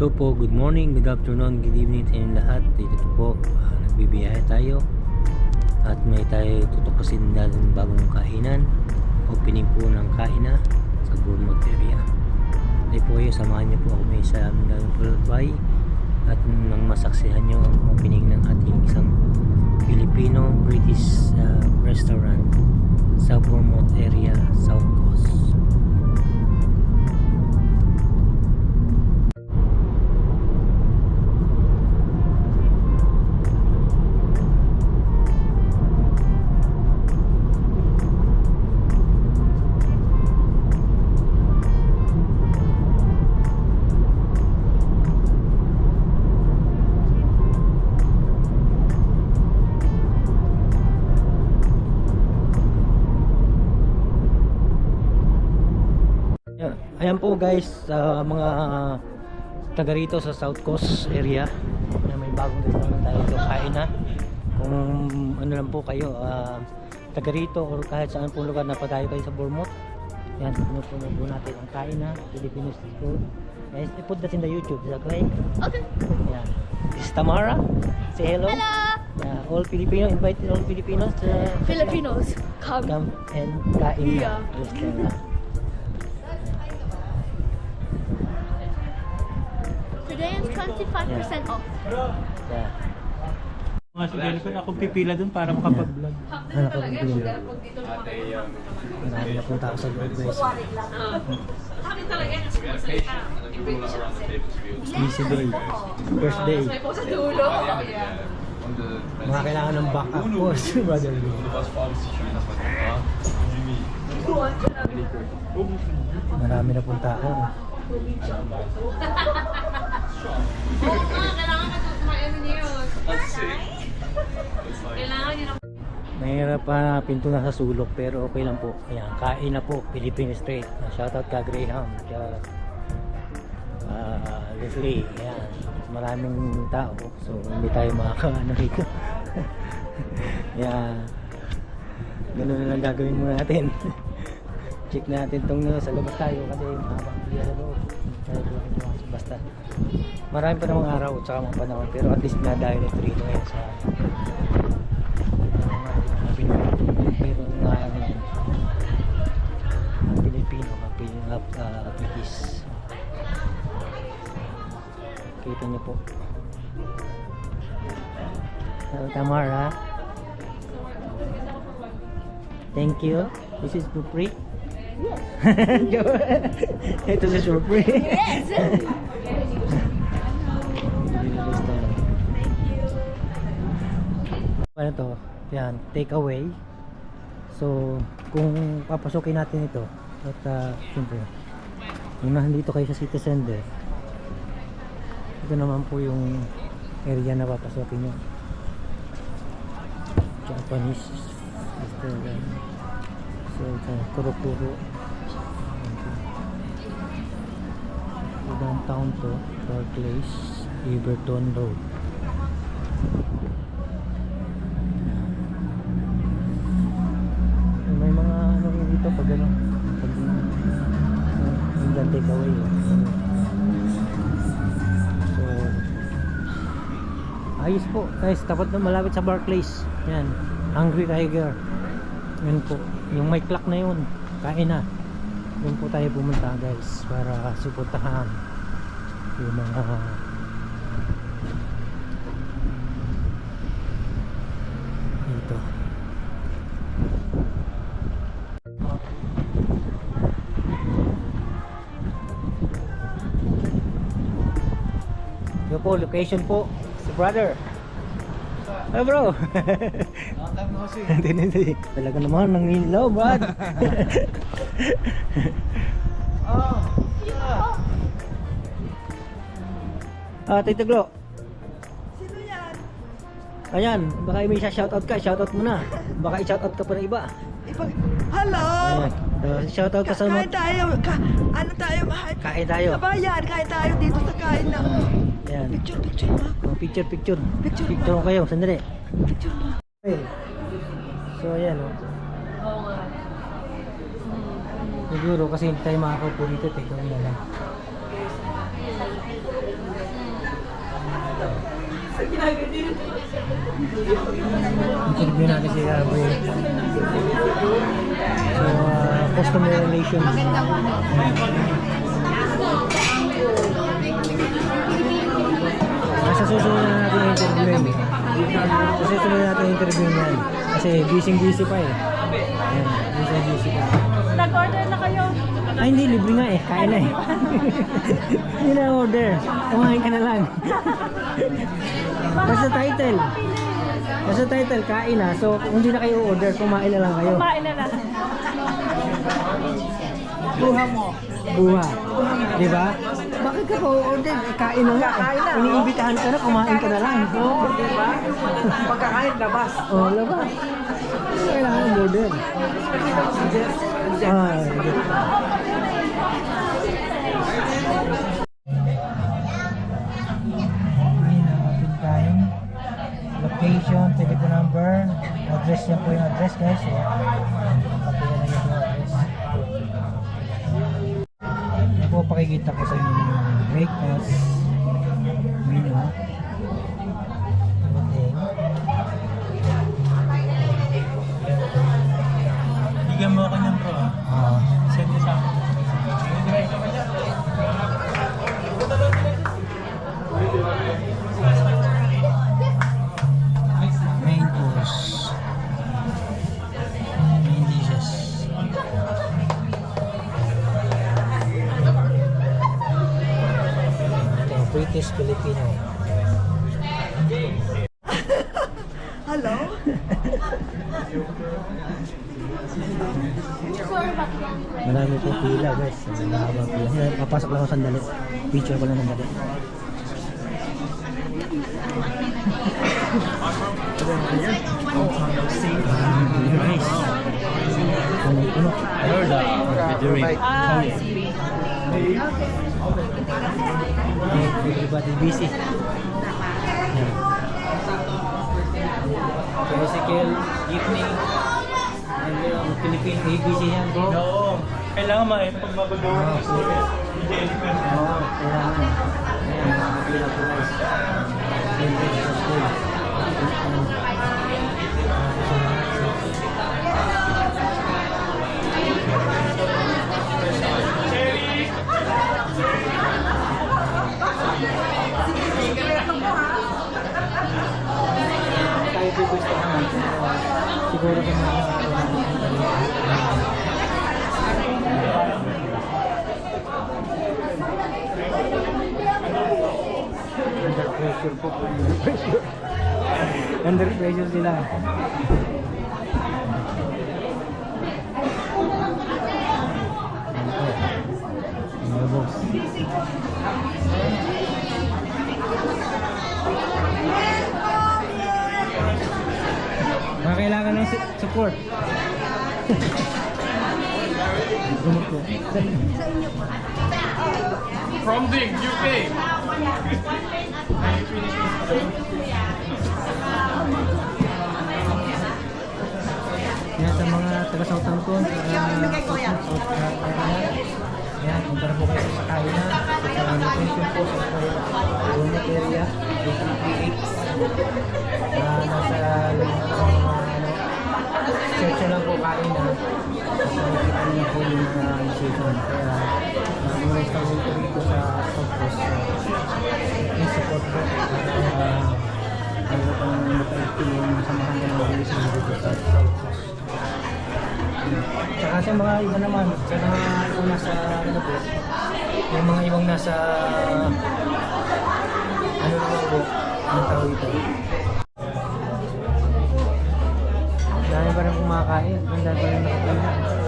Hello po, good morning, good afternoon, good evening sa inyong lahat. Dito po, nagbibiyahe tayo at may tayo tutuklasin natin bagong kainan, opening po ng kainan sa Bournemouth area. Dito po kayo, samahan niyo po ako may sa aming lalakbay at nang masaksihan niyo ang opening ng ating isang Filipino-British restaurant sa Bournemouth area, South Coast. Ayan po guys, mga taga rito sa South Coast area, may bagong restaurant tayo dito, kain na. Kung ano lang po kayo, taga rito or kahit saan po lugar na padayo kayo sa Bournemouth, yan, pinupuno po natin ang kain na Filipino street food. Guys, i-put that in the YouTube, is that right? Okay. Yan. This is Tamara. Say hello. Hello. All Filipino, invite all Filipinos. Filipinos, come And kain na. here. Today is 25% off. Yeah. Mga siguro ko akong pipila dun para makapag-vlog. Ano ka pipila? Marami na pong tao sa loob guys. Busy day. First day. Mga kailangan ng backup course, brother. Marami na pong tao. Mahirap pa pinto na sa sulok pero okay lang po. Ayan, kain na po, Philippine Street. Shoutout ka Graham, Leslie. Ayan, maraming tao so hindi tayo makakaano rito. Ayan, ganun na lang gagawin muna natin. Check natin itong sa labas tayo kasi mahabang biya sa loob. Basta marami pa namang araw at saka mga panahon pero at least na dahil ito rito ngayon sa pero nga Pilipino, British. Kita niyo po. Hello Tamara. Thank you. This is for free. Ito si Surprise. Yes. Ano to? Yan, take away. So, kung papasukin natin ito at siyempre kung nandito kayo sa city center, ito naman po yung area na papasukin nyo. Japanese restaurant. So, ito, kuro-kuro. Downtown to, Park Place, Everton Road. May mga ano dito pag ano, pag yung take away. So, ayos po guys, tapat na malapit sa Barclays. Yan, Hungry Tiger. Yan po, yung may clock na yun, kain na. Doon po tayo pumunta guys para suportahan yung mga dito. Ito po, location po si brother. Hey bro. Talaga naman nangilaw, brad. Tito Glo. Sino yan? Ayan, baka may shoutout ka, shoutout mo na. Baka i-shoutout ka pa ng iba. Hello! Ayan, shoutout ka sa Kain mga... tayo. Ano tayo, mahal? Kain tayo. Kabayan, kain tayo dito sa kain na. Ayan. Picture mo. Oh, picture mo kayo, sandali. Picture mo. Okay. So ayan o. Siguro kasi hindi tayo makakaupo dito, take away na lang. Interview natin si Gabriel. So, customer relations. Sa susunod na natin yung interview yun eh. Sa susunod na natin yung interview niyan. Kasi busy pa eh. Ayan, busy pa. Nag-order na kayo. Ay hindi, libre nga eh. Kain na eh. Hindi na order. Kumain ka na lang. Basta title, kain na. So, kung hindi na kayo order, kumain na lang kayo. Kumain na lang. Buha mo. Buha. Di ba? Bakit ka pa order? Kain na nga. Kain na. Iniimbitahan ka na, kumain ka na lang. Oo, di ba? Pagkakain, labas. Oh, labas. Kailangan order. Location, telephone number, address yan po yung address guys. So, papihan na yung address. Yan po pakikita ko sa inyo yung breakfast menu. Bigyan mo ako ng bro. Send mo sa akin. Main course. Main dishes. Ito, British Filipino. Hello? Marami po pila guys. Mahaba pila. Yan, papasok lang ako sandali. Picture ko lang ng dali. Nice. Ano? Everybody busy. Yan. Tricycle, jeepney. And Philippine ABC yan bro. Oo. Kailangan pag mabagawa. Oo, kailangan. Ayan, nakapila po guys. Siyempre sa school. Tayo gusto naman. Siguro kung under pressure po. Under pressure. Under pressure sila. Mga boss. Mga kailangan ng support. From the UK. Yan sa mga taga Southampton, yan, punta na po kayo sa Kayna, sa location po sa Donut area, 838. Nasa search lang po Kayna, sa makikita niyo po yung location. Kaya, mga restaurant po dito sa South Coast, please support po. Ano pa naman yung samahan ng mga bilis dito sa South Coast. Tsaka sa mga iba naman, sa mga ibang nasa ano po, yung mga ibang nasa ano naman po, ang tao ito. Dami pa rin kumakain, ang dami pa rin nakapila.